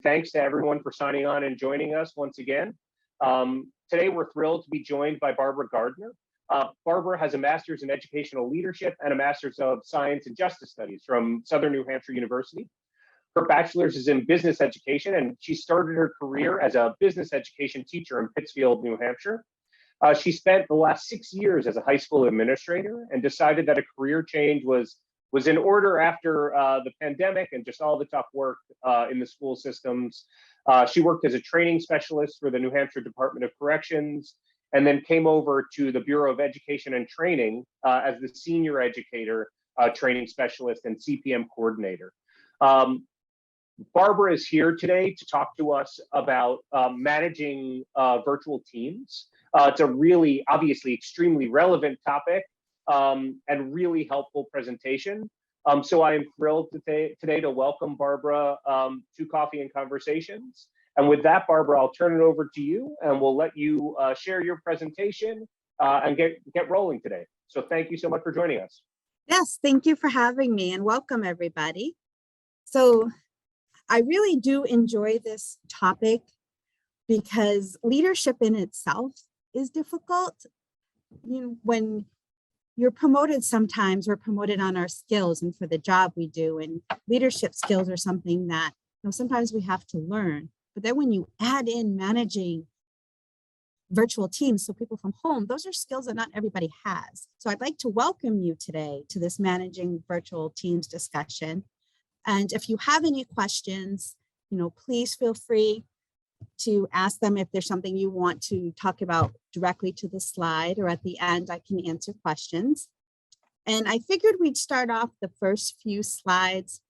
Thanks to everyone for signing on and joining us once again. Today, we're thrilled to be joined by Barbara Gardner. Barbara has a master's in educational leadership and a master's of science and justice studies from Southern New Hampshire University. Her bachelor's is in business education, and she started her career as a business education teacher in Pittsfield, New Hampshire. She spent the last 6 years as a high school administrator and decided that a career change was in order after the pandemic and just all the tough work in the school systems. She worked as a training specialist for the New Hampshire Department of Corrections, and then came over to the Bureau of Education and Training as the senior educator, training specialist, and CPM coordinator. Barbara is here today to talk to us about managing virtual teams. It's a really, obviously, extremely relevant topic and really helpful presentation. So I am thrilled today to welcome Barbara to Coffee and Conversations. And with that, Barbara, I'll turn it over to you, and we'll let you share your presentation and get rolling today. So thank you so much for joining us. Yes, thank you for having me, and welcome everybody. So I really do enjoy this topic because leadership in itself is difficult. You know, when you're promoted, sometimes we're promoted on our skills and for the job we do, and leadership skills are something that, you know, sometimes we have to learn. But then when you add in managing virtual teams, so people from home, those are skills that not everybody has. So I'd like to welcome you today to this managing virtual teams discussion. And if you have any questions, you know, please feel free to ask them. If there's something you want to talk about directly to the slide, or at the end, I can answer questions. And I figured we'd start off the first few slides,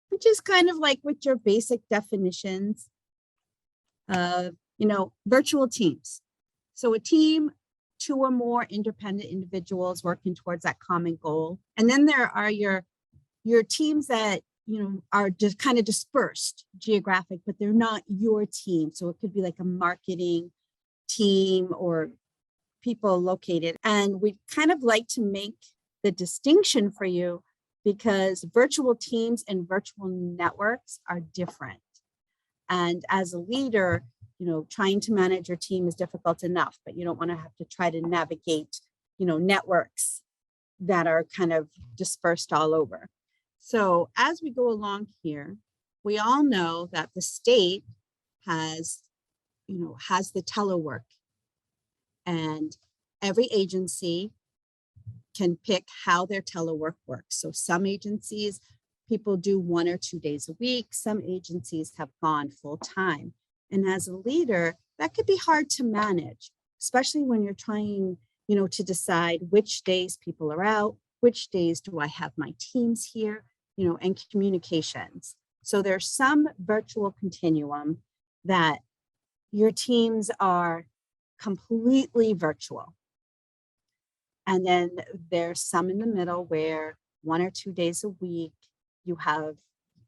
which is kind of like with your basic definitions of, you know, virtual teams. So a team, 2 or more independent individuals working towards that common goal. And then there are your teams that, you know, are just kind of dispersed geographic, but they're not your team. So it could be like a marketing team or people located. And we kind of like to make the distinction for you because virtual teams and virtual networks are different. And as a leader, you know, trying to manage your team is difficult enough, but you don't want to have to try to navigate, you know, networks that are kind of dispersed all over. So as we go along here, we all know that the state has the telework, and every agency can pick how their telework works. So some agencies, people do 1 or 2 days a week. Some agencies have gone full time. And as a leader, that could be hard to manage, especially when you're trying, you know, to decide which days people are out, which days do I have my teams here, you know, and communications. So there's some virtual continuum that your teams are completely virtual. And then there's some in the middle where 1 or 2 days a week, you have,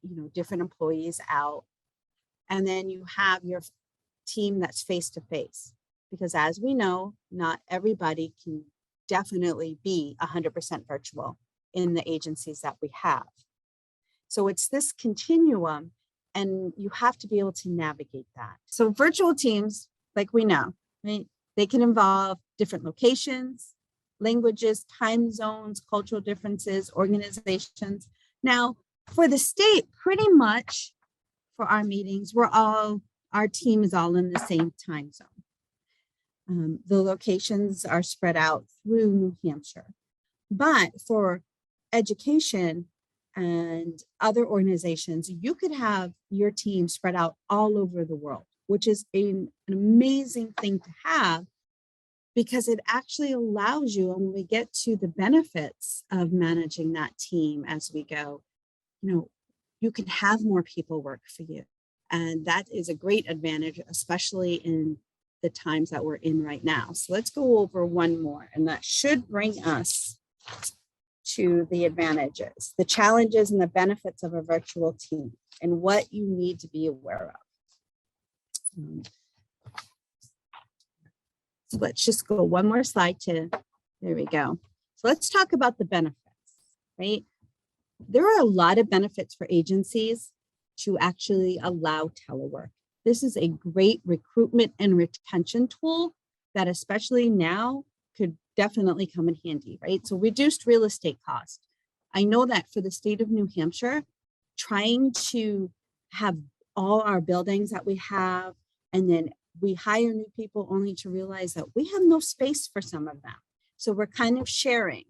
you know, different employees out. And then you have your team that's face-to-face, because as we know, not everybody can definitely be 100% virtual in the agencies that we have. So it's this continuum, and you have to be able to navigate that. So virtual teams, like we know, right, they can involve different locations, languages, time zones, cultural differences, organizations. Now, for the state, pretty much for our meetings, our team is all in the same time zone. The locations are spread out through New Hampshire. But for education and other organizations, you could have your team spread out all over the world, which is an amazing thing to have, because it actually allows you, and when we get to the benefits of managing that team as we go, you know, you can have more people work for you. And that is a great advantage, especially in the times that we're in right now. So let's go over one more, and that should bring us to the advantages, the challenges and the benefits of a virtual team, and what you need to be aware of. So let's just go one more slide there we go. So let's talk about the benefits, right? There are a lot of benefits for agencies to actually allow telework. This is a great recruitment and retention tool that, especially now, could definitely come in handy, right? So reduced real estate cost. I know that for the state of New Hampshire, trying to have all our buildings that we have, and then we hire new people only to realize that we have no space for some of them. So we're kind of sharing.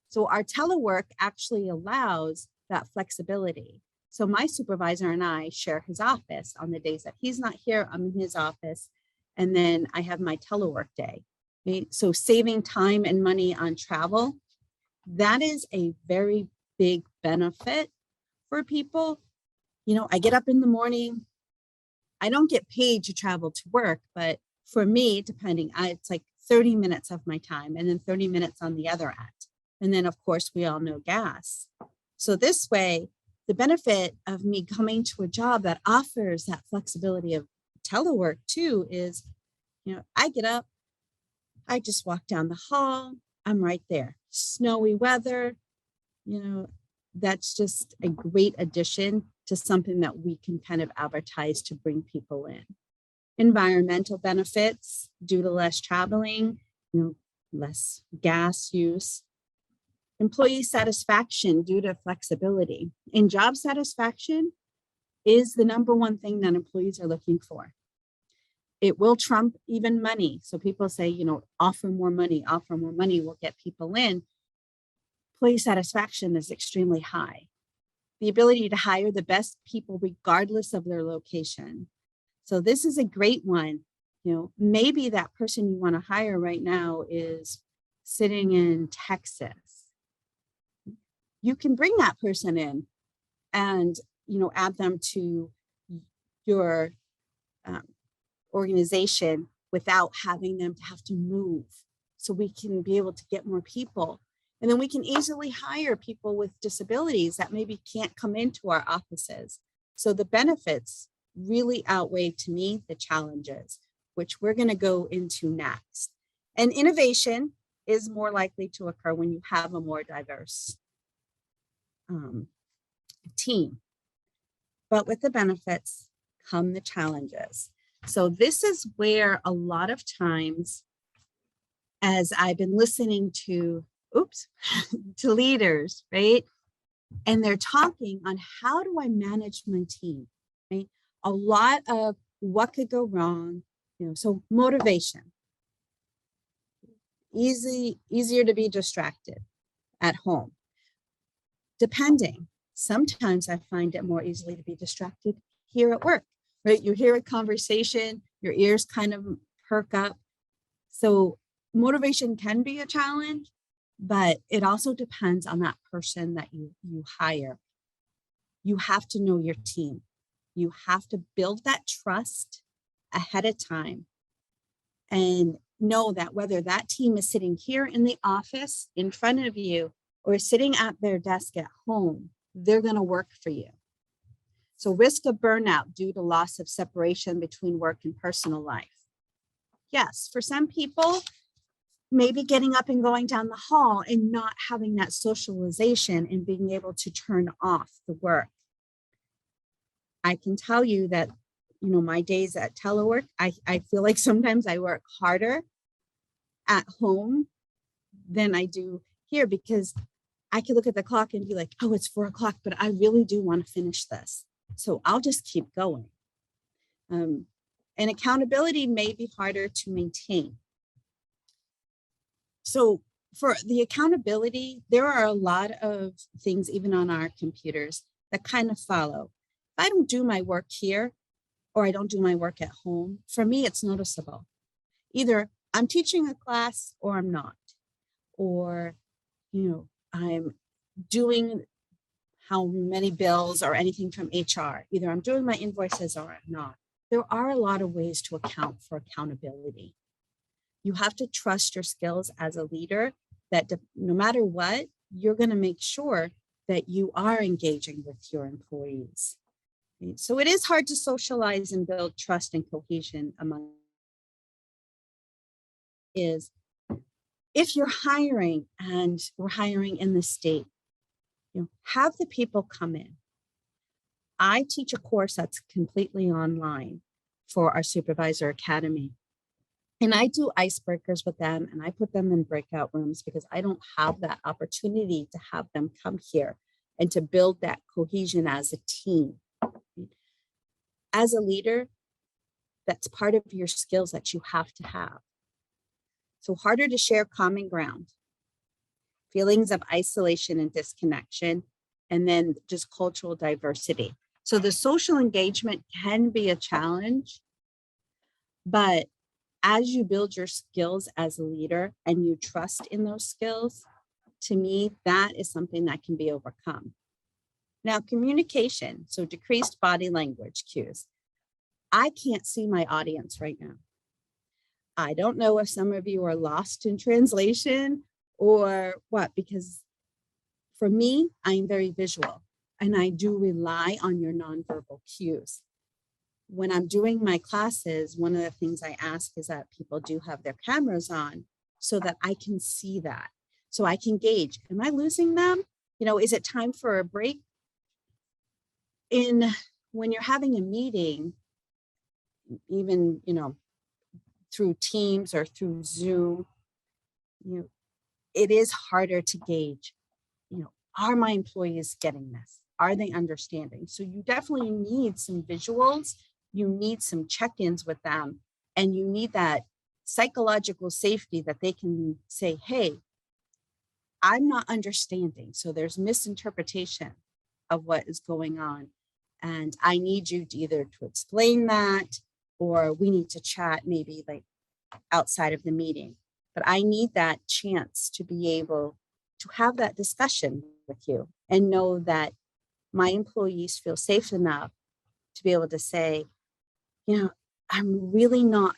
So our telework actually allows that flexibility. So my supervisor and I share his office. On the days that he's not here, I'm in his office. And then I have my telework day. Okay? So saving time and money on travel, that is a very big benefit for people. You know, I get up in the morning. I don't get paid to travel to work, but for me, it's like 30 minutes of my time and then 30 minutes on the other end. And then of course, we all know gas. So this way, the benefit of me coming to a job that offers that flexibility of telework too is, you know, I get up, I just walk down the hall, I'm right there. Snowy weather, you know, that's just a great addition to something that we can kind of advertise to bring people in. Environmental benefits due to less traveling, you know, less gas use. Employee satisfaction due to flexibility. And job satisfaction is the number one thing that employees are looking for. It will trump even money. So people say, you know, offer more money will get people in. Employee satisfaction is extremely high. The ability to hire the best people regardless of their location. So this is a great one. You know, maybe that person you want to hire right now is sitting in Texas. You can bring that person in and, you know, add them to your organization without having them to have to move. So we can be able to get more people. And then we can easily hire people with disabilities that maybe can't come into our offices. So the benefits really outweigh, to me, the challenges, which we're going to go into next. And innovation is more likely to occur when you have a more diverse team. But with the benefits come the challenges. So this is where a lot of times, as I've been listening to to leaders, right? And they're talking on how do I manage my team, right? A lot of what could go wrong, you know, so motivation. Easier to be distracted at home. Depending, sometimes I find it more easily to be distracted here at work, right? You hear a conversation, your ears kind of perk up. So motivation can be a challenge, but it also depends on that person that you hire. You have to know your team. You have to build that trust ahead of time and know that whether that team is sitting here in the office in front of you or sitting at their desk at home, they're going to work for you. So risk of burnout due to loss of separation between work and personal life. Yes, for some people, maybe getting up and going down the hall and not having that socialization and being able to turn off the work. I can tell you that, you know, my days at telework, I feel like sometimes I work harder at home than I do here because I can look at the clock and be like, oh, it's 4 o'clock, but I really do want to finish this. So I'll just keep going. And accountability may be harder to maintain. So for the accountability, there are a lot of things, even on our computers, that kind of follow. If I don't do my work here or I don't do my work at home, for me, it's noticeable. Either I'm teaching a class or I'm not, or, you know, I'm doing how many bills or anything from HR. Either I'm doing my invoices or I'm not. There are a lot of ways to account for accountability. You have to trust your skills as a leader that no matter what, you're going to make sure that you are engaging with your employees. So it is hard to socialize and build trust and cohesion among is if you're hiring and we're hiring in the state, you know, have the people come in. I teach a course that's completely online for our Supervisor Academy. And I do icebreakers with them and I put them in breakout rooms because I don't have that opportunity to have them come here and to build that cohesion as a team. As a leader, that's part of your skills that you have to have. So harder to share common ground, feelings of isolation and disconnection, and then just cultural diversity. So the social engagement can be a challenge, but as you build your skills as a leader and you trust in those skills, to me, that is something that can be overcome. Now, communication, so decreased body language cues. I can't see my audience right now. I don't know if some of you are lost in translation or what, because for me, I'm very visual and I do rely on your nonverbal cues. When I'm doing my classes, one of the things I ask is that people do have their cameras on so that I can see that. So I can gauge, am I losing them? You know, is it time for a break? When you're having a meeting, even, you know, through Teams or through Zoom, you know, it is harder to gauge, you know, are my employees getting this? Are they understanding? So you definitely need some visuals. You need some check-ins with them, and you need that psychological safety that they can say, hey, I'm not understanding. So there's misinterpretation of what is going on. And I need you to either to explain that, or we need to chat maybe like outside of the meeting. But I need that chance to be able to have that discussion with you and know that my employees feel safe enough to be able to say, you know, I'm really not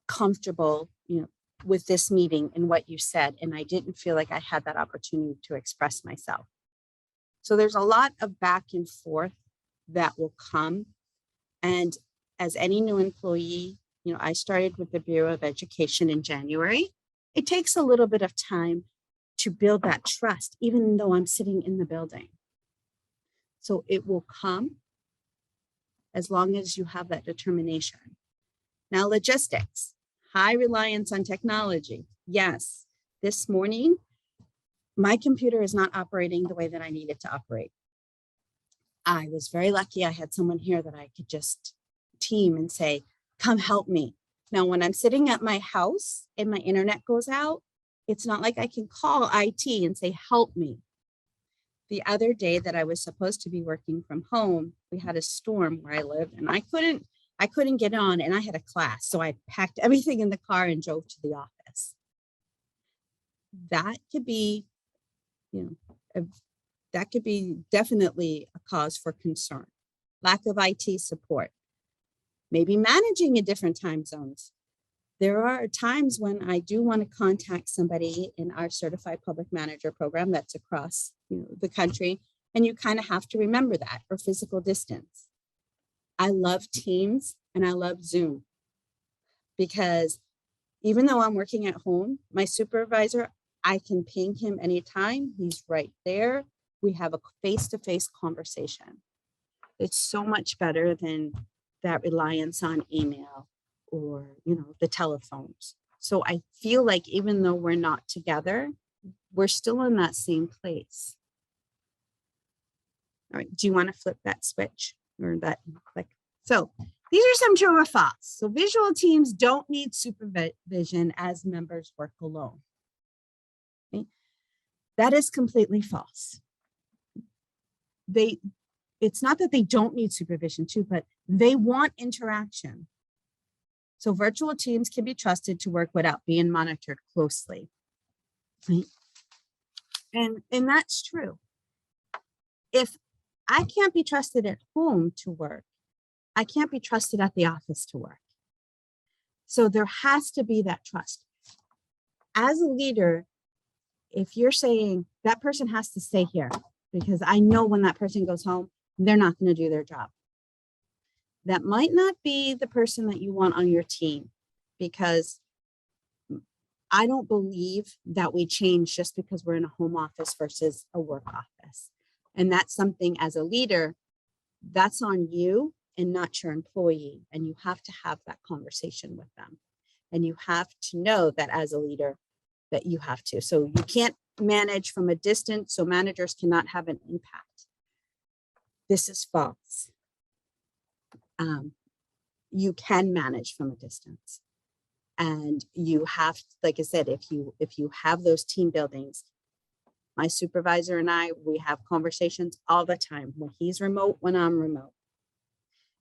comfortable, you know, with this meeting and what you said, and I didn't feel like I had that opportunity to express myself. So there's a lot of back and forth that will come. And as any new employee, you know, I started with the Bureau of Education in January. It takes a little bit of time to build that trust, even though I'm sitting in the building. So it will come as long as you have that determination. Now, logistics, high reliance on technology. Yes, this morning, my computer is not operating the way that I need it to operate. I was very lucky I had someone here that I could just team and say, come help me. Now, when I'm sitting at my house and my internet goes out, it's not like I can call IT and say, help me. The other day that I was supposed to be working from home, we had a storm where I lived and I couldn't get on and I had a class. So I packed everything in the car and drove to the office. That could be, you know, that could be definitely a cause for concern. Lack of IT support, maybe managing in different time zones. There are times when I do want to contact somebody in our certified public manager program that's across, you know, the country, and you kind of have to remember that, or physical distance. I love Teams and I love Zoom because even though I'm working at home, my supervisor, I can ping him anytime. He's right there. We have a face-to-face conversation. It's so much better than that reliance on email or, you know, the telephones. So I feel like even though we're not together, we're still in that same place. All right, do you want to flip that switch or that click? So these are some true or false. So visual teams don't need supervision as members work alone. Okay? That is completely false. It's not that they don't need supervision too, but they want interaction. So virtual teams can be trusted to work without being monitored closely. Right? And that's true. If I can't be trusted at home to work, I can't be trusted at the office to work. So there has to be that trust. As a leader, if you're saying that person has to stay here, because I know when that person goes home, they're not going to do their job. That might not be the person that you want on your team, because I don't believe that we change just because we're in a home office versus a work office. And that's something as a leader that's on you and not your employee. And you have to have that conversation with them. And you have to know that as a leader that you have to. So you can't manage from a distance, so managers cannot have an impact. This is false. You can manage from a distance. And you have, like I said, if you have those team buildings, my supervisor and I, we have conversations all the time when he's remote, when I'm remote.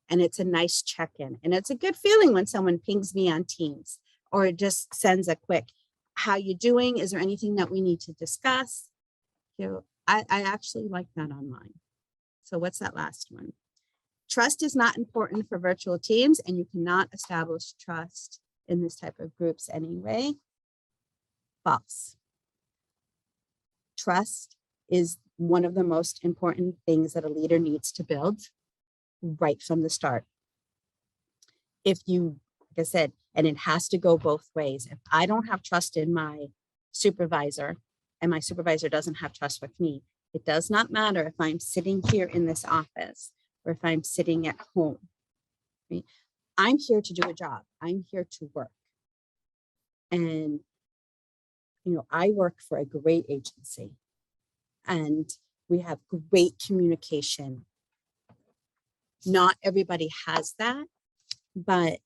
And it's a nice check-in. And it's a good feeling when someone pings me on Teams or just sends a quick, how you doing? Is there anything that we need to discuss? You know, I actually like that online. So what's that last one? Trust is not important for virtual teams, and you cannot establish trust in this type of groups anyway. False. Trust is one of the most important things that a leader needs to build right from the start. If you, like I said, and it has to go both ways. If I don't have trust in my supervisor and my supervisor doesn't have trust with me, it does not matter if I'm sitting here in this office or if I'm sitting at home. Right? I'm here to do a job. I'm here to work. And, you know, I work for a great agency and we have great communication. Not everybody has that, but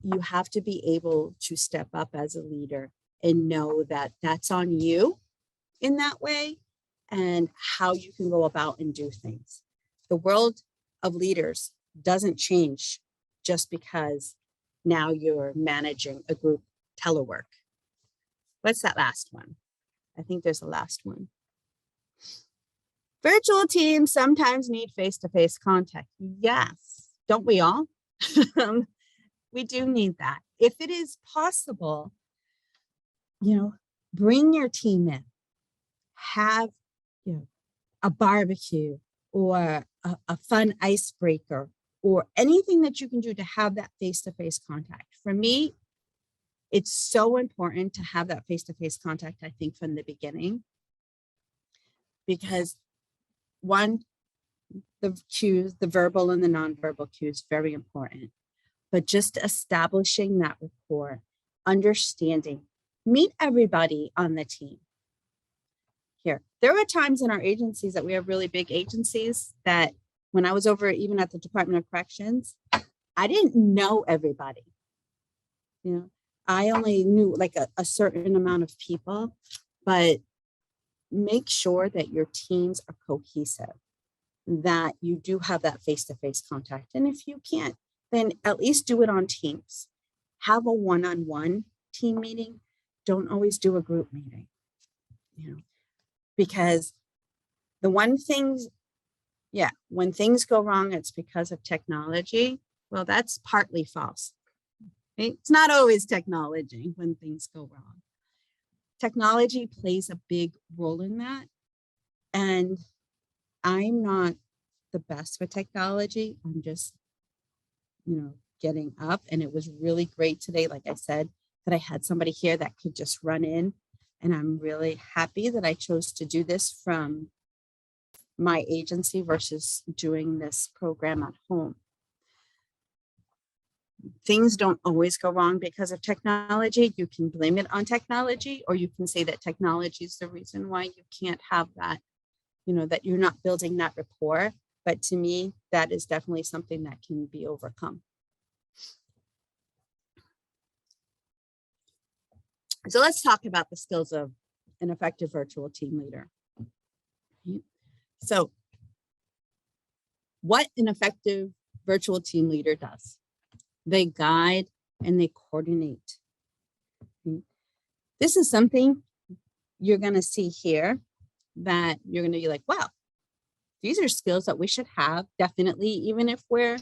you have to be able to step up as a leader and know that that's on you in that way and how you can go about and do things. The world of leaders doesn't change just because now you're managing a group telework. What's that last one? I think there's a last one. Virtual teams sometimes need face-to-face contact. Yes, don't we all? We do need that. If it is possible, you know, bring your team in, have, you know, a barbecue or a fun icebreaker or anything that you can do to have that face-to-face contact. For me, it's so important to have that face-to-face contact, I think, from the beginning, because one, the cues, the verbal and the nonverbal cues, very important. But just establishing that rapport, understanding, meet everybody on the team. Here, there were times in our agencies that we have really big agencies that when I was over even at the Department of Corrections, I didn't know everybody. You know, I only knew like a certain amount of people, but make sure that your teams are cohesive, that you do have that face-to-face contact. And if you can't, then at least do it on Teams. Have a one-on-one team meeting. Don't always do a group meeting, you know, because the one thing, yeah, when things go wrong, it's because of technology. Well, that's partly false. Right? It's not always technology when things go wrong. Technology plays a big role in that. And I'm not the best with technology. I'm just, you know, getting up, and it was really great today. Like I said, that I had somebody here that could just run in, and I'm really happy that I chose to do this from my agency versus doing this program at home. Things don't always go wrong because of technology. You can blame it on technology, or you can say that technology is the reason why you can't have that, you know, that you're not building that rapport. But to me, that is definitely something that can be overcome. So let's talk about the skills of an effective virtual team leader. So what an effective virtual team leader does, they guide and they coordinate. This is something you're going to see here that you're going to be like, wow, these are skills that we should have, definitely, even if we're,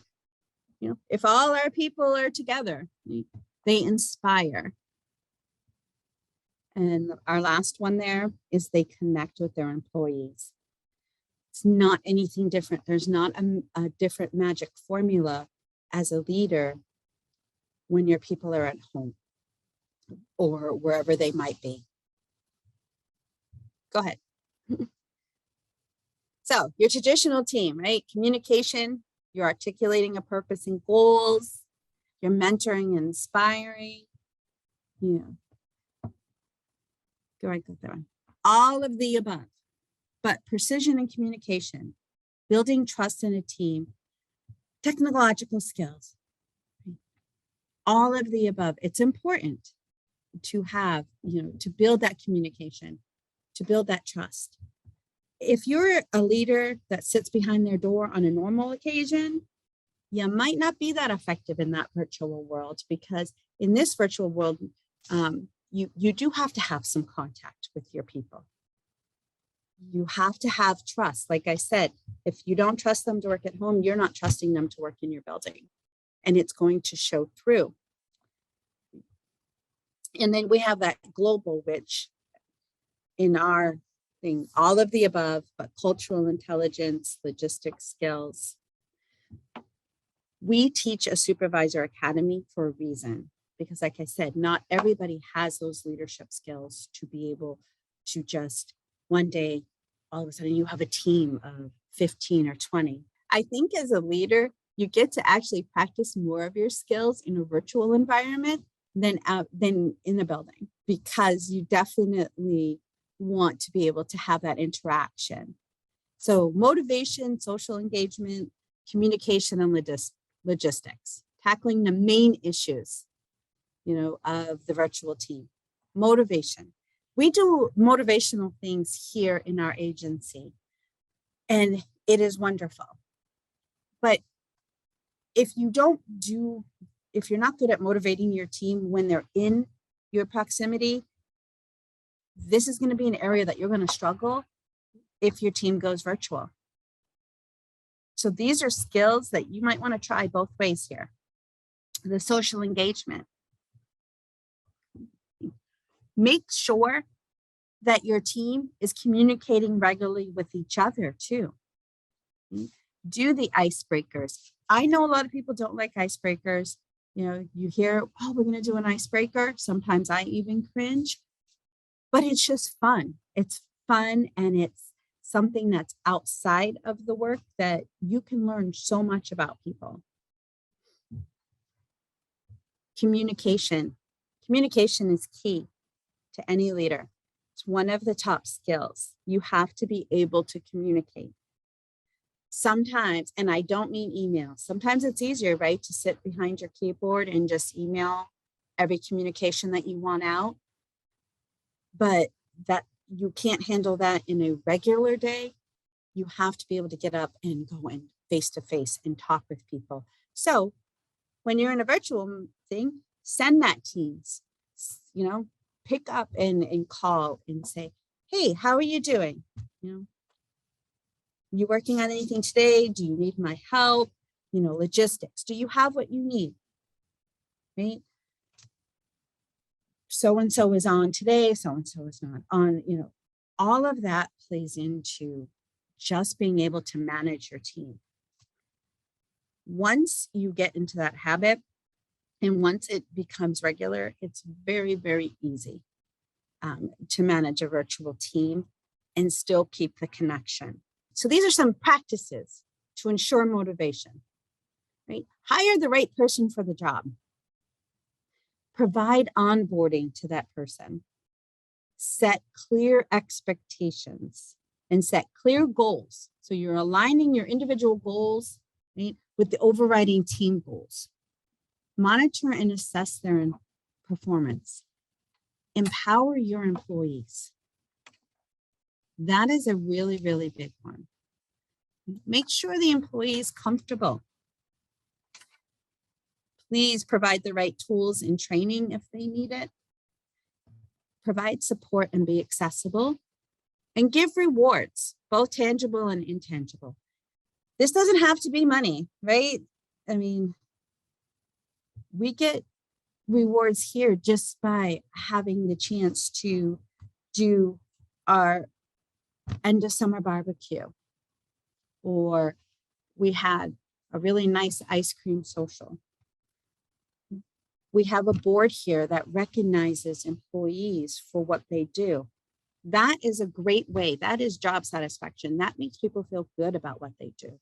you know, if all our people are together, they inspire. And our last one there is they connect with their employees. It's not anything different. There's not a different magic formula as a leader when your people are at home or wherever they might be. Go ahead. So your traditional team, right? Communication, You're articulating a purpose and goals. You're mentoring and inspiring. Go right there. All of the above, but precision in communication, building trust in a team, technological skills, all of the above. It's important to have, to build that communication, to build that trust. If you're a leader that sits behind their door on a normal occasion, you might not be that effective in that virtual world, because in this virtual world, you do have to have some contact with your people. You have to have trust. Like I said, if you don't trust them to work at home, you're not trusting them to work in your building, and it's going to show through. And then we have that global, which in our thing, all of the above, but cultural intelligence, logistics skills. We teach a supervisor academy for a reason, because like I said, not everybody has those leadership skills to be able to just one day, all of a sudden you have a team of 15 or 20. I think as a leader, you get to actually practice more of your skills in a virtual environment than in a building, because you definitely want to be able to have that interaction. So motivation, social engagement, communication, and logistics, tackling the main issues, of the virtual team. Motivation. We do motivational things here in our agency, and it is wonderful. But if you're not good at motivating your team when they're in your proximity, this is going to be an area that you're going to struggle if your team goes virtual. So these are skills that you might want to try both ways here. The social engagement. Make sure that your team is communicating regularly with each other too. Do the icebreakers. I know a lot of people don't like icebreakers. You hear, oh, we're going to do an icebreaker. Sometimes I even cringe, but it's just fun. It's fun, and it's something that's outside of the work that you can learn so much about people. Communication. Communication is key to any leader. It's one of the top skills. You have to be able to communicate. Sometimes, and I don't mean email, sometimes it's easier, right, to sit behind your keyboard and just email every communication that you want out. But that you can't handle that in a regular day. You have to be able to get up and go in face to face and talk with people. So when you're in a virtual thing, send that Teams, pick up and call and say, hey, how are you doing? You working on anything today? Do you need my help? Logistics. Do you have what you need? Right? So-and-so is on today. So-and-so is not on, all of that plays into just being able to manage your team. Once you get into that habit, and once it becomes regular, it's very, very easy to manage a virtual team and still keep the connection. So these are some practices to ensure motivation, right? Hire the right person for the job. Provide onboarding to that person. Set clear expectations and set clear goals. So you're aligning your individual goals, right, with the overriding team goals. Monitor and assess their performance. Empower your employees. That is a really, really big one. Make sure the employee is comfortable. Please provide the right tools and training if they need it. Provide support and be accessible. And give rewards, both tangible and intangible. This doesn't have to be money, right? I mean, we get rewards here just by having the chance to do our end of summer barbecue, or we had a really nice ice cream social. We have a board here that recognizes employees for what they do. That is a great way. That is job satisfaction. That makes people feel good about what they do.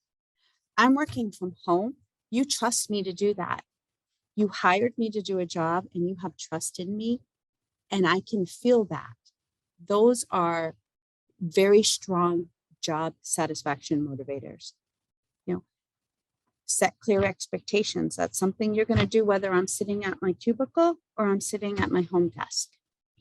I'm working from home. You trust me to do that. You hired me to do a job and you have trust in me, and I can feel that. Those are very strong job satisfaction motivators. You know, set clear expectations. That's something you're going to do whether I'm sitting at my cubicle or I'm sitting at my home desk.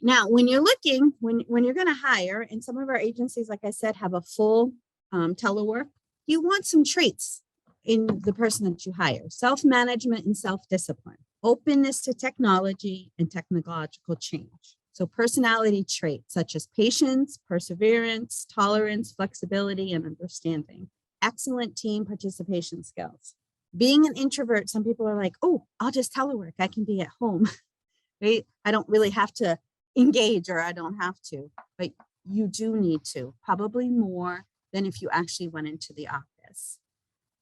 Now, when you're looking, when you're going to hire, and some of our agencies, like I said, have a full telework, you want some traits in the person that you hire: self-management and self-discipline, openness to technology and technological change. So personality traits such as patience, perseverance, tolerance, flexibility, and understanding. Excellent team participation skills. Being an introvert, some people are like, oh, I'll just telework. I can be at home, right? I don't really have to engage, or I don't have to, but you do need to, probably more than if you actually went into the office.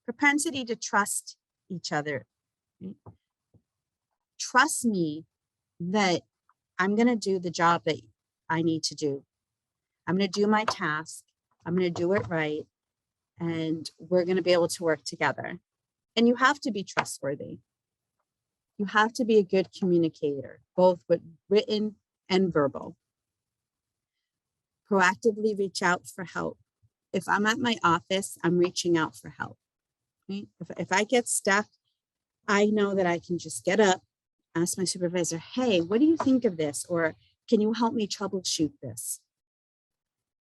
Propensity to trust each other. Right? Trust me that I'm going to do the job that I need to do. I'm going to do my task. I'm going to do it right. And we're going to be able to work together. And you have to be trustworthy. You have to be a good communicator, both with written and verbal. Proactively reach out for help. If I'm at my office, I'm reaching out for help. Right? If I get stuck, I know that I can just get up, ask my supervisor, hey, what do you think of this? Or can you help me troubleshoot this?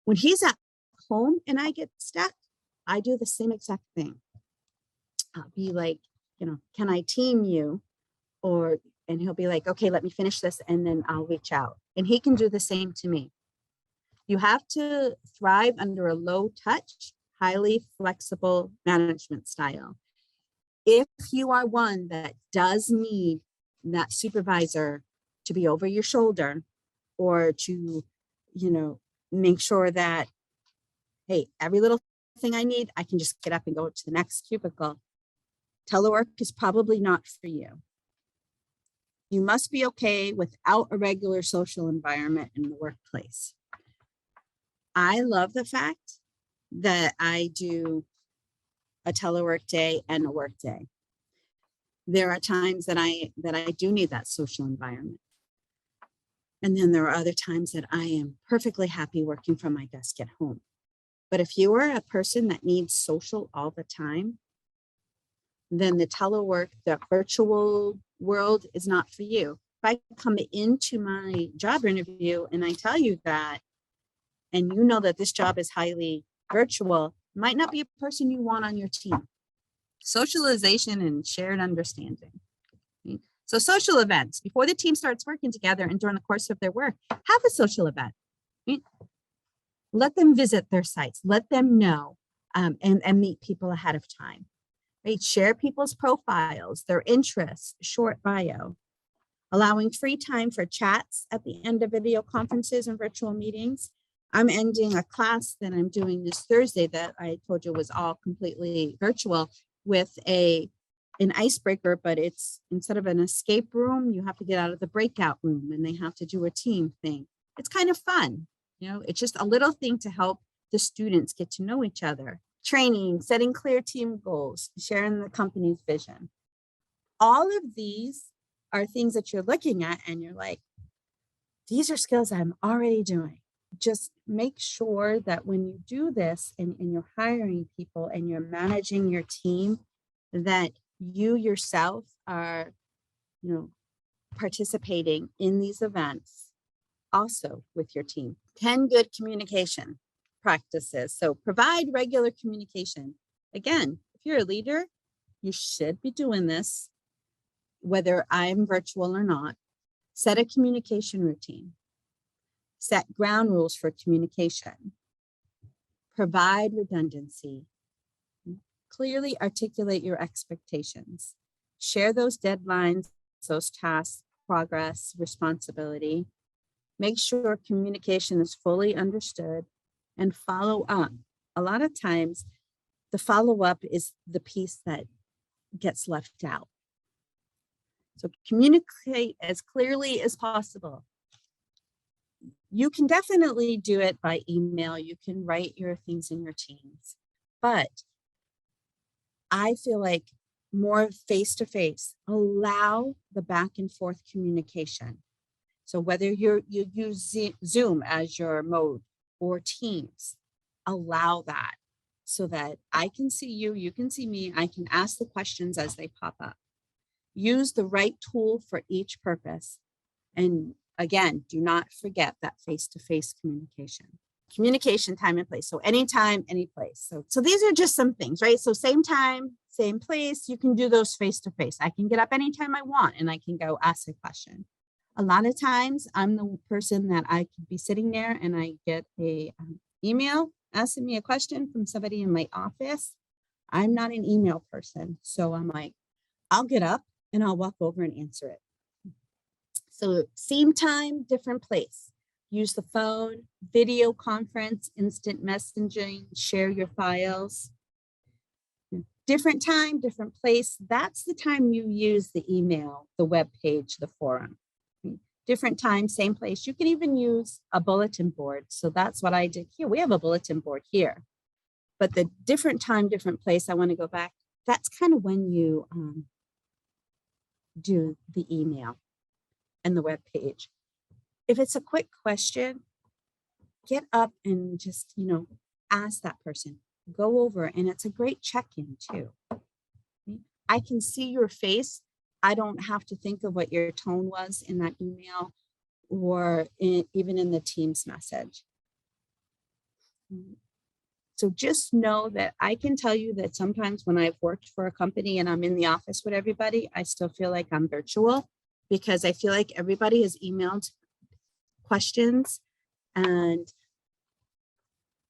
When he's at home and I get stuck, I do the same exact thing. I'll be like, can I team you? And he'll be like, okay, let me finish this and then I'll reach out. And he can do the same to me. You have to thrive under a low touch, highly flexible management style. If you are one that does need that supervisor to be over your shoulder, or to, make sure that, hey, every little thing I need, I can just get up and go to the next cubicle, telework is probably not for you. You must be okay without a regular social environment in the workplace. I love the fact that I do a telework day and a work day. There are times that I do need that social environment. And then there are other times that I am perfectly happy working from my desk at home. But if you are a person that needs social all the time, then the telework, the virtual world is not for you. If I come into my job interview and I tell you that, and you know that this job is highly virtual, might not be a person you want on your team. Socialization and shared understanding. Okay? So social events, before the team starts working together and during the course of their work, have a social event. Okay? Let them visit their sites, let them know, and meet people ahead of time. Right? Share people's profiles, their interests, short bio, allowing free time for chats at the end of video conferences and virtual meetings. I'm ending a class that I'm doing this Thursday that I told you was all completely virtual, with an icebreaker, but it's instead of an escape room, you have to get out of the breakout room and they have to do a team thing. It's kind of fun. It's just a little thing to help the students get to know each other. Training, setting clear team goals, sharing the company's vision. All of these are things that you're looking at and you're like, these are skills I'm already doing. Just make sure that when you do this and you're hiring people and you're managing your team, that you yourself are, participating in these events also with your team. 10 good communication practices. So provide regular communication. Again, if you're a leader, you should be doing this, whether I'm virtual or not. Set a communication routine. Set ground rules for communication. Provide redundancy. Clearly articulate your expectations. Share those deadlines, those tasks, progress, responsibility. Make sure communication is fully understood and follow up. A lot of times, the follow-up is the piece that gets left out. So communicate as clearly as possible. You can definitely do it by email. You can write your things in your teams, but I feel like more face-to-face, allow the back and forth communication. So whether you use Zoom as your mode or Teams, allow that so that I can see you, you can see me, I can ask the questions as they pop up. Use the right tool for each purpose. And again, do not forget that face-to-face communication. Communication, time and place. So anytime, any place. So these are just some things, right? So same time, same place, you can do those face-to-face. I can get up anytime I want and I can go ask a question. A lot of times I'm the person that I could be sitting there and I get a email asking me a question from somebody in my office. I'm not an email person. So I'm like, I'll get up and I'll walk over and answer it. So same time, different place. Use the phone, video conference, instant messaging, share your files. Different time, different place. That's the time you use the email, the web page, the forum. Different time, same place. You can even use a bulletin board. So that's what I did here. We have a bulletin board here. But the different time, different place, I want to go back. That's kind of when you do the email and the web page. If it's a quick question, get up and just, ask that person. Go over, and it's a great check-in too. I can see your face. I don't have to think of what your tone was in that email or even in the Teams message. So just know that I can tell you that sometimes when I've worked for a company and I'm in the office with everybody, I still feel like I'm virtual because I feel like everybody has emailed questions and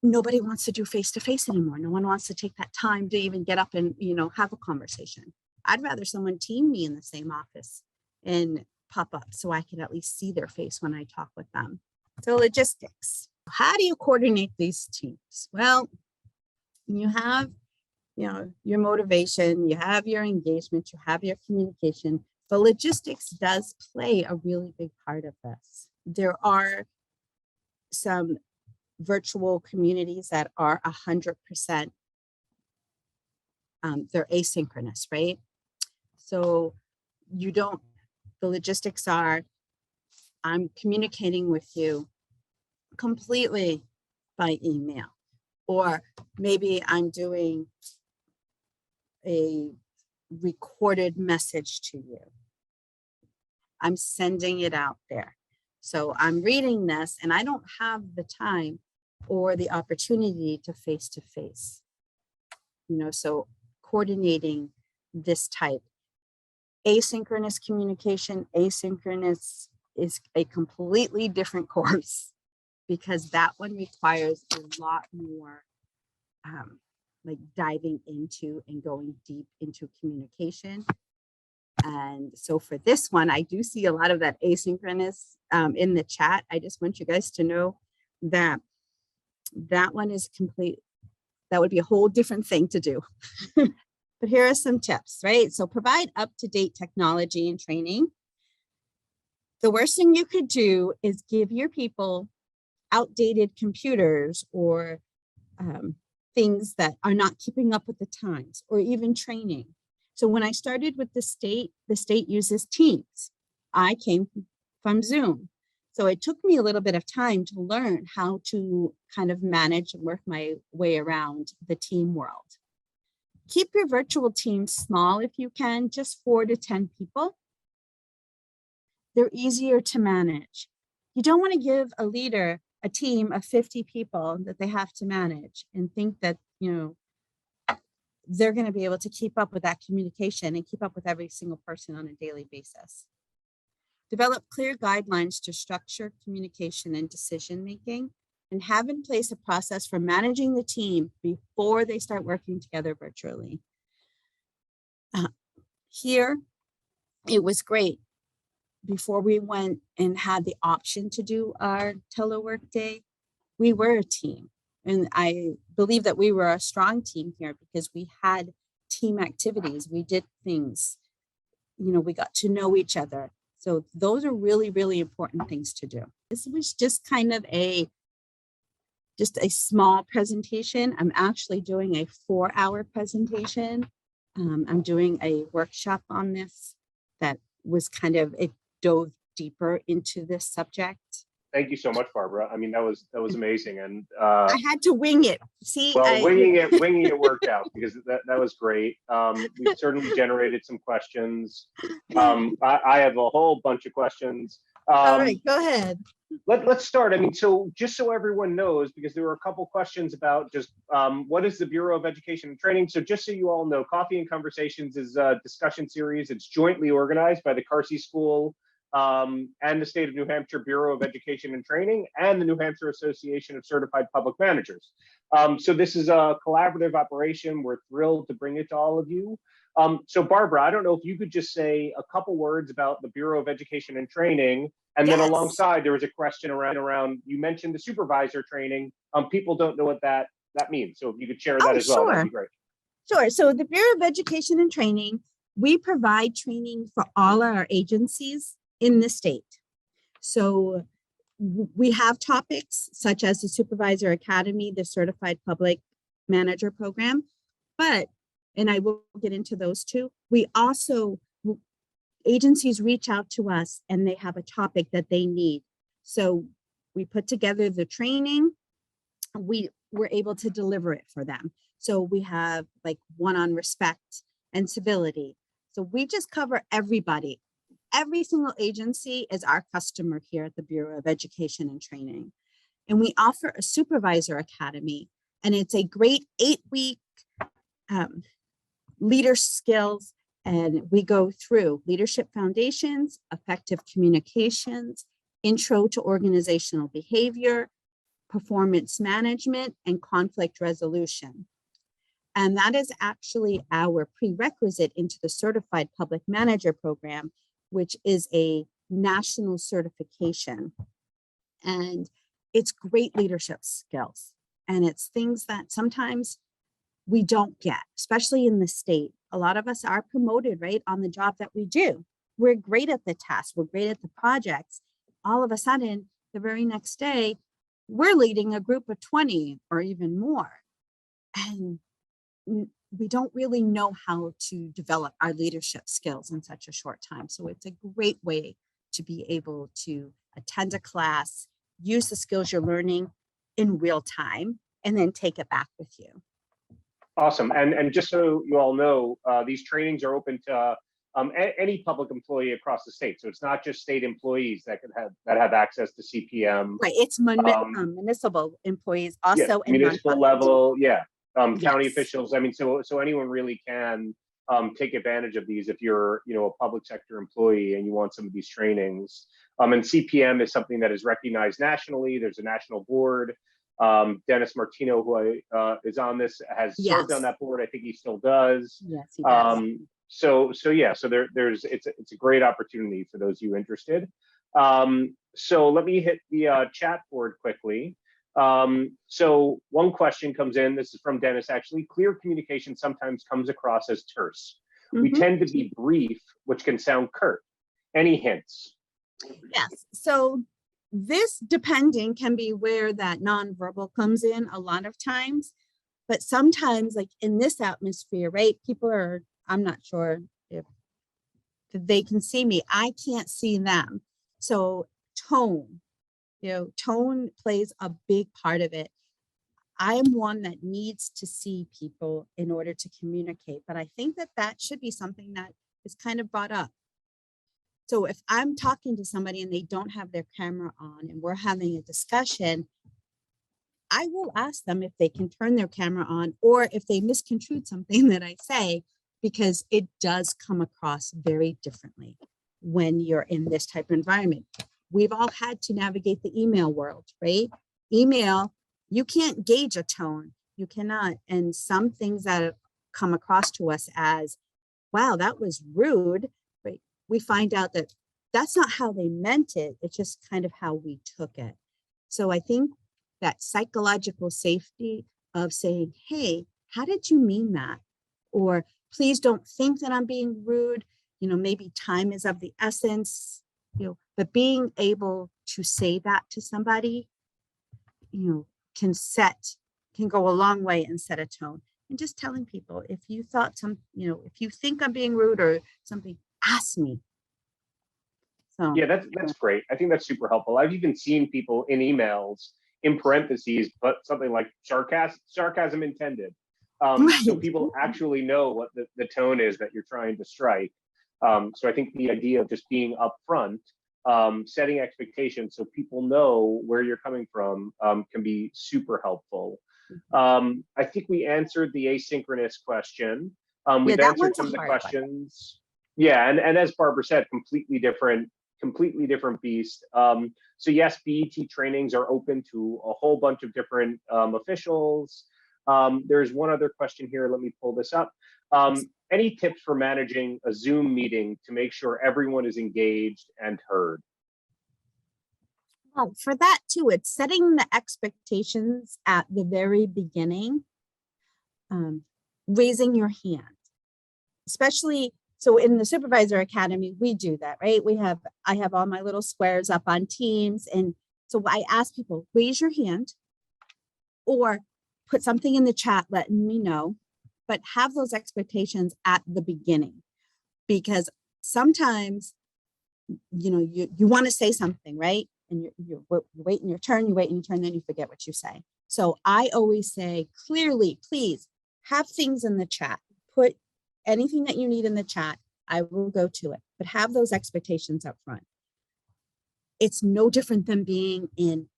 nobody wants to do face-to-face anymore. No one wants to take that time to even get up and, have a conversation. I'd rather someone team me in the same office and pop up so I can at least see their face when I talk with them. So logistics. How do you coordinate these teams? Well, you have, your motivation, you have your engagement, you have your communication, but logistics does play a really big part of this. There are some virtual communities that are 100%, they're asynchronous, right? So the logistics are, I'm communicating with you completely by email, or maybe I'm doing a recorded message to you. I'm sending it out there. So I'm reading this and I don't have the time or the opportunity to face-to-face, so coordinating this type. Asynchronous communication, asynchronous is a completely different course because that one requires a lot more like diving into and going deep into communication. And so for this one, I do see a lot of that asynchronous in the chat. I just want you guys to know that that one is complete. That would be a whole different thing to do. But here are some tips, right? So provide up-to-date technology and training. The worst thing you could do is give your people outdated computers or things that are not keeping up with the times, or even training. So when I started with the state uses Teams. I came from Zoom. So it took me a little bit of time to learn how to kind of manage and work my way around the team world. Keep your virtual team small if you can, just 4 to 10 people. They're easier to manage. You don't want to give a leader a team of 50 people that they have to manage and think that, they're going to be able to keep up with that communication and keep up with every single person on a daily basis. Develop clear guidelines to structure communication and decision-making, and have in place a process for managing the team before they start working together virtually. Here, it was great. Before we went and had the option to do our telework day, we were a team. And I believe that we were a strong team here because we had team activities. We did things, we got to know each other. So those are really, really important things to do. This was just kind of a small presentation. I'm actually doing a 4-hour presentation I'm doing a workshop on this that was it dove deeper into this subject. Thank you so much, Barbara. I mean, that was amazing. And I had to wing it. See, well, winging it worked out because that was great. We've certainly generated some questions. I have a whole bunch of questions. All right, go ahead. Let's start. I mean, so just so everyone knows, because there were a couple questions about just what is the Bureau of Education and Training. So just so you all know, Coffee and Conversations is a discussion series. It's jointly organized by the Carsey School and the State of New Hampshire Bureau of Education and Training and the New Hampshire Association of Certified Public Managers. So this is a collaborative operation. We're thrilled to bring it to all of you. So Barbara, I don't know if you could just say a couple words about the Bureau of Education and Training, and then alongside there was a question around you mentioned the supervisor training. People don't know what that means. So if you could share that as well, that'd be great. Sure. So the Bureau of Education and Training, we provide training for all our agencies in the state. So we have topics such as the Supervisor Academy, the Certified Public Manager Program, and I will get into those too. We also, agencies reach out to us and they have a topic that they need. So we put together the training, we were able to deliver it for them. So we have like one on respect and civility. So we just cover everybody. Every single agency is our customer here at the Bureau of Education and Training. And we offer a Supervisor Academy, and it's a great 8-week leader skills. And we go through leadership foundations, effective communications, intro to organizational behavior, performance management, and conflict resolution. And that is actually our prerequisite into the Certified Public Manager Program, which is a national certification. And it's great leadership skills. And it's things that sometimes we don't get, especially in the state. A lot of us are promoted, right, on the job that we do. We're great at the tasks, we're great at the projects. All of a sudden, the very next day, we're leading a group of 20 or even more. And we don't really know how to develop our leadership skills in such a short time. So it's a great way to be able to attend a class, use the skills you're learning in real time, and then take it back with you. Awesome. And just so you all know, these trainings are open to any public employee across the state. So it's not just state employees that have access to CPM. Right. It's municipal employees also. Yeah, municipal level. Yeah. County officials. I mean, so anyone really can take advantage of these if you're, a public sector employee and you want some of these trainings. And CPM is something that is recognized nationally. There's a national board. Dennis Martino, who is on this, has served on that board. I think he still does. Yes, he does. So there's it's a great opportunity for those of you interested. So let me hit the chat board quickly. So one question comes in. This is from Dennis, actually. Clear communication sometimes comes across as terse. We tend to be brief, which can sound curt. Any hints? Yes. So this, depending, can be where that nonverbal comes in a lot of times. But sometimes, like in this atmosphere, right, people are, I'm not sure if they can see me. I can't see them. So tone, tone plays a big part of it. I am one that needs to see people in order to communicate, but I think that should be something that is kind of brought up. So if I'm talking to somebody and they don't have their camera on and we're having a discussion, I will ask them if they can turn their camera on or if they misconstrued something that I say, because it does come across very differently when you're in this type of environment. We've all had to navigate the email world, right? Email, you can't gauge a tone. You cannot. And some things that come across to us as, wow, that was rude. We find out that that's not how they meant it. It's just kind of how we took it. So I think that psychological safety of saying, hey, how did you mean that? Or please don't think that I'm being rude. Maybe time is of the essence, but being able to say that to somebody, can go a long way and set a tone. And just telling people, if you thought if you think I'm being rude or something, ask me. So Yeah, that's great. I think that's super helpful. I've even seen people in emails in parentheses put something like sarcasm intended. So right. people actually know what the tone is that you're trying to strike. So I think the idea of just being upfront, setting expectations so people know where you're coming from, can be super helpful. I think we answered the asynchronous question. Yeah, We've that answered one's a some of the hard one. questions. Yeah, and as Barbara said, completely different beast. So yes, BET trainings are open to a whole bunch of different officials. There's one other question here. Let me pull this up. Any tips for managing a Zoom meeting to make sure everyone is engaged and heard? Well, for that too, it's setting the expectations at the very beginning, raising your hand, especially. So in the Supervisor Academy, we do that, right? I have all my little squares up on Teams. And so I ask people, raise your hand or put something in the chat letting me know, but have those expectations at the beginning, because sometimes, you want to say something, right? And you're waiting your turn, then you forget what you say. So I always say clearly, please have things in the chat, put anything that you need in the chat, I will go to it, but have those expectations up front. It's no different than being in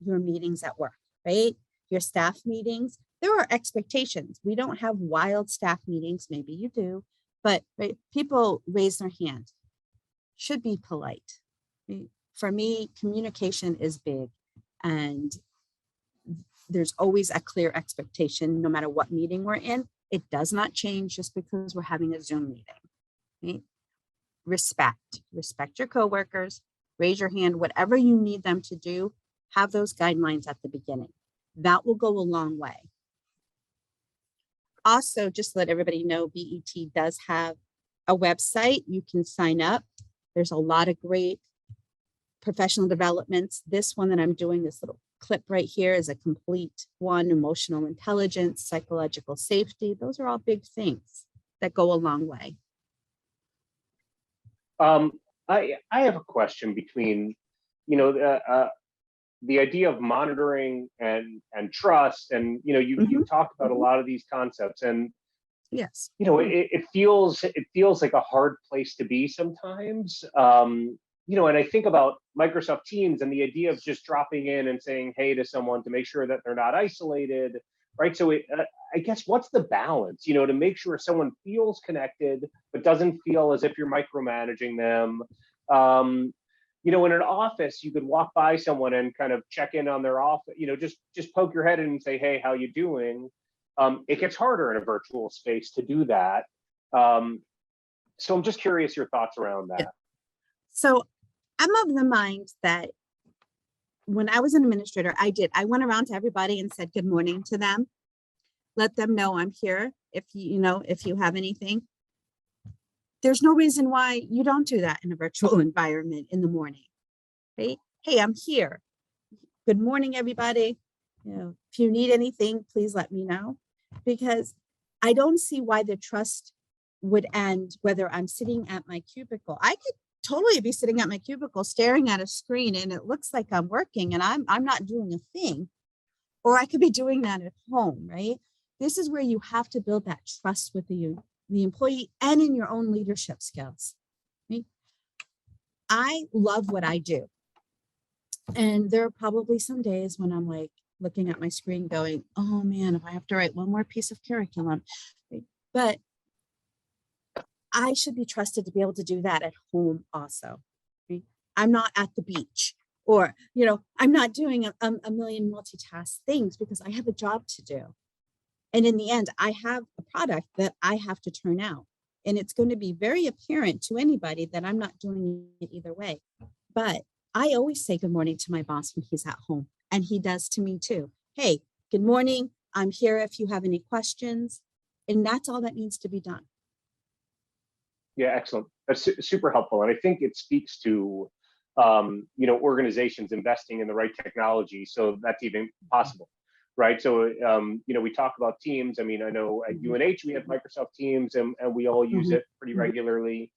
your meetings at work, right? Your staff meetings, there are expectations. We don't have wild staff meetings, maybe you do, but right, people raise their hand, should be polite. For me, communication is big, and there's always a clear expectation no matter what meeting we're in. It does not change just because we're having a Zoom meeting. Right? Respect your coworkers, raise your hand, whatever you need them to do, have those guidelines at the beginning. That will go a long way. Also, just to let everybody know, BET does have a website. You can sign up. There's a lot of great professional developments. This one that I'm doing, this little clip right here, is a complete one. Emotional intelligence, psychological safety. Those are all big things that go a long way. I have a question between, the idea of monitoring and trust, and you talked about a lot of these concepts, and yes, it feels like a hard place to be sometimes. And I think about Microsoft Teams and the idea of just dropping in and saying hey to someone to make sure that they're not isolated, right? So I guess what's the balance, to make sure someone feels connected but doesn't feel as if you're micromanaging them. In an office, you could walk by someone and kind of check in on their office, just poke your head in and say, hey, how you doing? It gets harder in a virtual space to do that. So I'm just curious your thoughts around that. Yeah. So I'm of the mind that when I was an administrator, I went around to everybody and said good morning to them. Let them know I'm here if you have anything. There's no reason why you don't do that in a virtual environment in the morning, right? Hey, I'm here. Good morning, everybody. If you need anything, please let me know, because I don't see why the trust would end whether I'm sitting at my cubicle. I could totally be sitting at my cubicle staring at a screen and it looks like I'm working and I'm not doing a thing, or I could be doing that at home, right? This is where you have to build that trust with the employee and in your own leadership skills. Right? I love what I do. And there are probably some days when I'm like looking at my screen going, oh man, if I have to write one more piece of curriculum, right? But I should be trusted to be able to do that at home also. Right? I'm not at the beach, or, I'm not doing a million multitask things because I have a job to do. And in the end, I have a product that I have to turn out. And it's going to be very apparent to anybody that I'm not doing it either way. But I always say good morning to my boss when he's at home, and he does to me too. Hey, good morning. I'm here if you have any questions. And that's all that needs to be done. Yeah, excellent. That's super helpful. And I think it speaks to, organizations investing in the right technology so that's even possible. right? So, we talk about Teams. I mean, I know at UNH we have Microsoft Teams, and we all use it pretty regularly.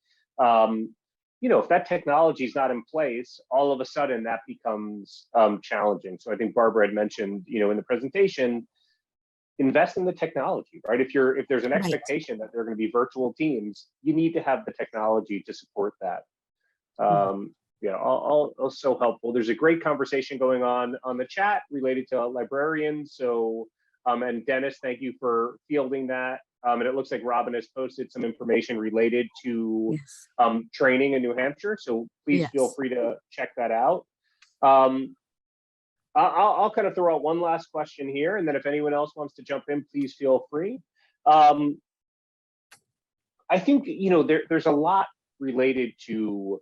If that technology is not in place, all of a sudden that becomes challenging. So I think Barbara had mentioned, in the presentation, invest in the technology, right? If there's an expectation that there are going to be virtual teams, you need to have the technology to support that. All so helpful. There's a great conversation going on the chat related to librarians. So, and Dennis, thank you for fielding that. And it looks like Robin has posted some information related to training in New Hampshire. So please feel free to check that out. I'll kind of throw out one last question here, and then if anyone else wants to jump in, please feel free. I think there's a lot related to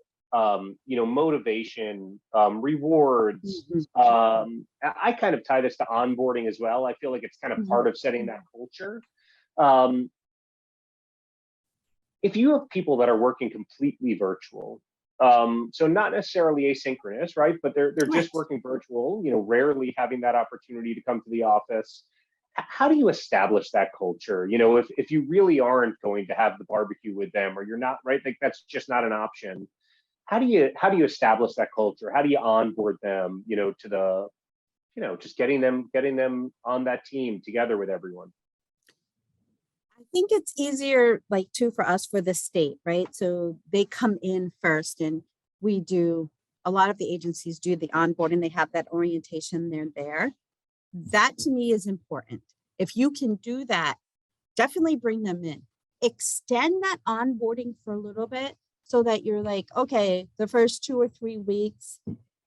motivation, rewards. I kind of tie this to onboarding as well. I feel like it's kind of part of setting that culture. If you have people that are working completely virtual, so not necessarily asynchronous, right? But they're just working virtual, rarely having that opportunity to come to the office. How do you establish that culture? If you really aren't going to have the barbecue with them, or you're not, right? Like that's just not an option. How do you establish that culture? How do you onboard them, to the, just getting them on that team together with everyone? I think it's easier, like too, for us, for the state, right? So they come in first, and a lot of the agencies do the onboarding. They have that orientation, they're there. That to me is important. If you can do that, definitely bring them in. Extend that onboarding for a little bit so that you're like, okay, the first 2 or 3 weeks,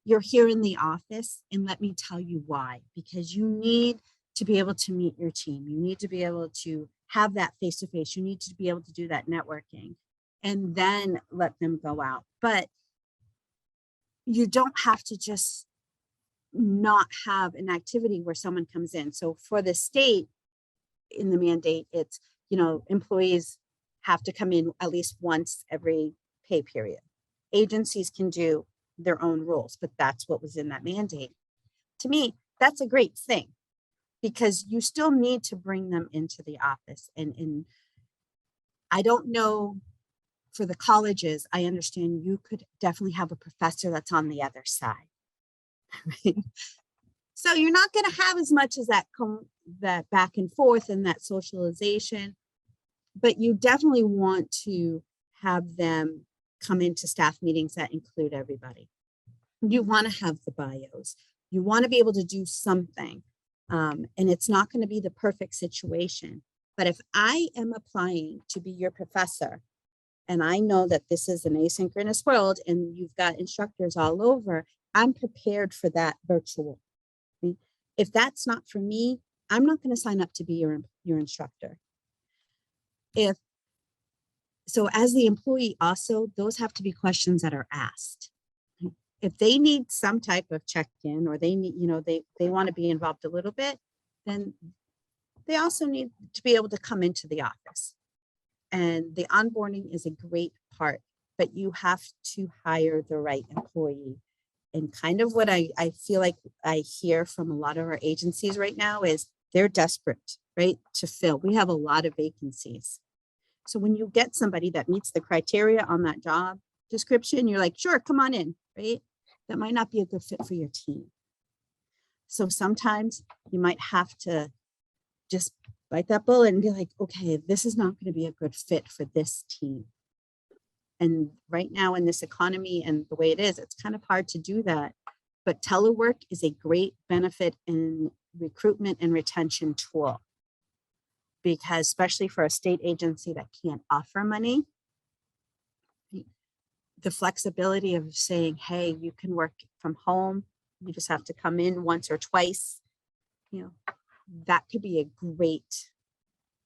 you're here in the office, and let me tell you why. Because you need to be able to meet your team. You need to be able to have that face-to-face. You need to be able to do that networking, and then let them go out. But you don't have to just not have an activity where someone comes in. So for the state, in the mandate, it's, employees have to come in at least once every pay period. Agencies can do their own rules, but that's what was in that mandate. To me, that's a great thing, because you still need to bring them into the office. And I don't know, for the colleges, I understand you could definitely have a professor that's on the other side. Right? So you're not going to have as much as that back and forth and that socialization, but you definitely want to have them come into staff meetings that include everybody. You want to have the bios. You want to be able to do something. And it's not going to be the perfect situation. But if I am applying to be your professor, and I know that this is an asynchronous world and you've got instructors all over, I'm prepared for that virtual. If that's not for me, I'm not going to sign up to be your instructor. So as the employee also, those have to be questions that are asked. If they need some type of check-in, or they need, they want to be involved a little bit, then they also need to be able to come into the office. And the onboarding is a great part, but you have to hire the right employee. And kind of what I feel like I hear from a lot of our agencies right now is they're desperate, right, to fill. We have a lot of vacancies. So when you get somebody that meets the criteria on that job description, you're like, sure, come on in, right? That might not be a good fit for your team. So sometimes you might have to just bite that bullet and be like, okay, this is not going to be a good fit for this team. And right now in this economy and the way it is, it's kind of hard to do that. But telework is a great benefit in recruitment and retention tool, because especially for a state agency that can't offer money, the flexibility of saying, hey, you can work from home, you just have to come in once or twice, that could be a great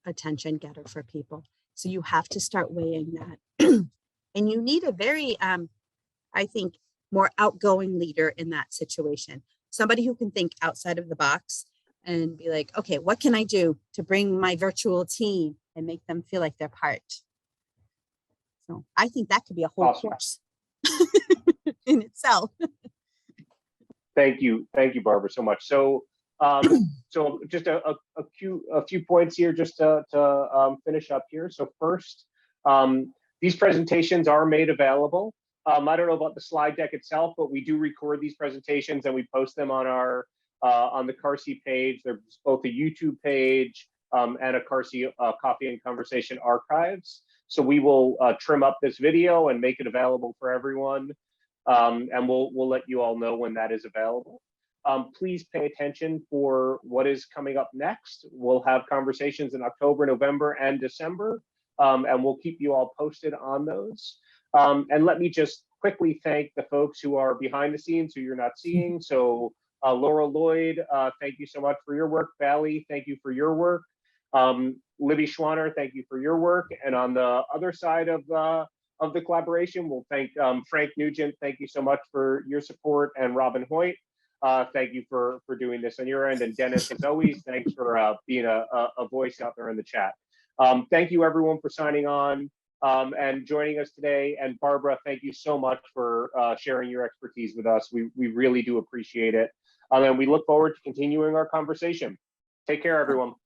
attention getter for people. So you have to start weighing that. And you need a very, I think, more outgoing leader in that situation. Somebody who can think outside of the box and be like, okay, what can I do to bring my virtual team and make them feel like they're part? So I think that could be a whole course in itself. Thank you, Barbara, so much. So So just a few points here just to finish up here. So first, these presentations are made available. I don't know about the slide deck itself, but we do record these presentations and we post them on our on the Carsey page. There's both a YouTube page and a Carsey Coffee and Conversation archives. So we will trim up this video and make it available for everyone, and we'll let you all know when that is available. Please pay attention for what is coming up next. We'll have conversations in October, November, and December, and we'll keep you all posted on those. And let me just quickly thank the folks who are behind the scenes who you're not seeing. So Laura Lloyd, thank you so much for your work. Valley, thank you for your work. Libby Schwanner, thank you for your work. And on the other side of the collaboration, we'll thank Frank Nugent. Thank you so much for your support, and Robin Hoyt. Thank you for doing this on your end. And Dennis, as always, thanks for being a voice out there in the chat. Thank you everyone for signing on and joining us today. And Barbara, thank you so much for sharing your expertise with us. We really do appreciate it. And we look forward to continuing our conversation. Take care, everyone.